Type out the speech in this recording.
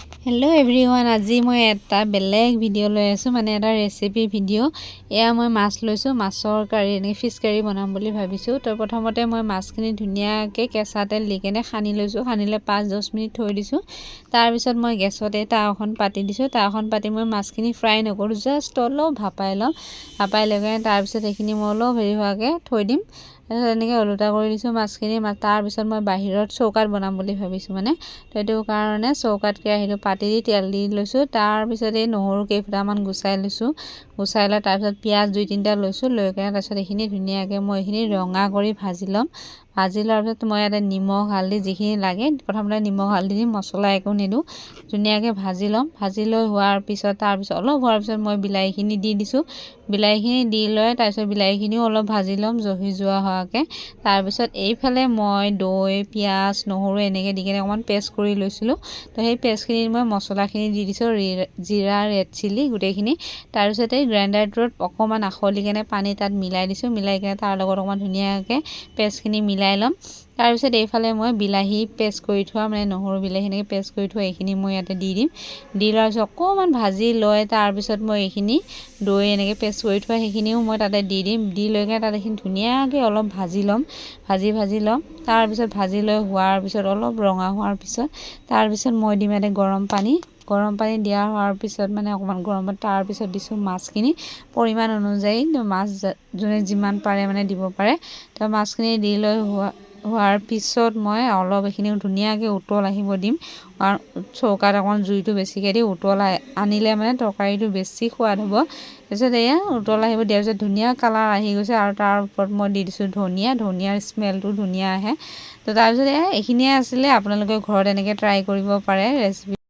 hello everyone আজি মই এটা বেলেগ ভিডিও লৈ আছো মানে এটা ৰেচিপি ভিডিও এয়া মই মাছ লৈছো মাছৰ কাৰি নে ফিশ কাৰি বনাম বুলি ভাবিছো তো প্ৰথমতে মই মাছখিনি ধুনিয়াকে কেঁচা তেল দি কেনে খানি লৈছো খানিলে 5-10 মিনিট থৈ দিছো তাৰ পিছত মই গেছতে তাওখন পাতি দিছো তাওখন পাতি মই মাছখিনি ফ্ৰাই নকৰো জাস্ট অলপ ভাপাই লগে তাৰ পিছত এখিনি মই অলপ হেৰি হোৱাকে থৈ দিম এনেকৈ ওলটা কৰি দিছো মাছখিনি তাৰ পিছত মই বাহিৰত চৌকাত বনাম বুলি ভাবিছো মানে তো এটো কাৰণে চৌকাত কেৰাহীটো পাতি দি তেল দি লৈছো তাৰ পিছত এই নহৰু কেইফুটামান গুছাই লৈছো গুছাই লৈ তাৰ পিছত পিয়াজ 2-3টা লৈছো লৈ কেনে তাৰ পিছত এখিনি ধুনিয়াকে মই এখিনি ৰঙা কৰি ভাজি লম ভাজি লোৱাৰ পিছত মই ইয়াতে নিমখ হালধি যিখিনি লাগে প্ৰথমতে নিমখ হালধি দি মছলা একো নিদু ধুনিয়াকে ভাজি লম ভাজি লৈ হোৱাৰ পিছত তাৰ পিছত অলপ হোৱাৰ পিছত মই বিলাহীখিনি দি দিছো বিলাহীখিনি দি লৈ তাৰ পিছত বিলাহীখিনিও অলপ ভাজি লম জহি যোৱা হোৱাকে তাৰ পিছত এইফালে মই দৈ পিয়াজ নহৰু এনেকে দি কেনে অকমান পেষ্ট কৰি লৈছিলো তো সেই পেষ্টখিনি মই মছলাখিনি দি দিছো জিৰা ৰেড চিলি গুটেখিনি তাৰ পিছত এই গ্ৰাইণ্ডাৰটোত অকমান আখলি কেনে পানী তাত মিলাই দিছো মিলাই কেনে তাৰ লগত অকমান ধুনিয়াকে পেষ্টখিনি মিলাই লম তাৰ পিছত এইফালে মই বিলাহী পেষ্ট কৰি থোৱা মানে নহৰু বিলাহী এনেকে পেষ্ট কৰি থোৱা এইখিনি মই ইয়াতে দি দিম দি লোৱাৰ পিছত অকমান ভাজি লৈ তাৰ পিছত মই এইখিনি দৈ এনেকে পেষ্ট কৰি থোৱা সেইখিনিও মই তাতে দি দিম দি লৈ কেনে তাত এইখিনি ধুনিয়াকে অলপ ভাজি লম ভাজি লম তাৰ পিছত ভাজি লৈ হোৱাৰ পিছত অলপ ৰঙা হোৱাৰ পিছত তাৰ পিছত মই দিম ইয়াতে গৰম পানী দিয়া হোৱাৰ পিছত মানে অকমান গৰমত তাৰ পিছত দিছো মাছখিনি পৰিমাণ অনুযায়ী মাছ যোনে যিমান পাৰে মানে দিব পাৰে তো মাছখিনি দি লৈ হোৱাৰ পিছত মই অলপ এখিনি ধুনিয়াকে উতল আহিব দিম আৰু চৌকাত অকন জুইটো বেছিকে দি উতল আনিলে মানে তৰকাৰীটো বেছি সোৱাদ হ'ব তাৰপিছত এয়া উতল আহিব দিয়াৰ পিছত ধুনিয়া কালাৰ আহি গৈছে আৰু তাৰ ওপৰত মই দি দিছো ধনিয়াৰ স্মেলটো ধুনিয়া আহে তো তাৰ পিছত এইখিনিয়ে আছিলে আপোনালোকে ঘৰত এনেকে ট্ৰাই কৰিব পাৰে ৰেচিপি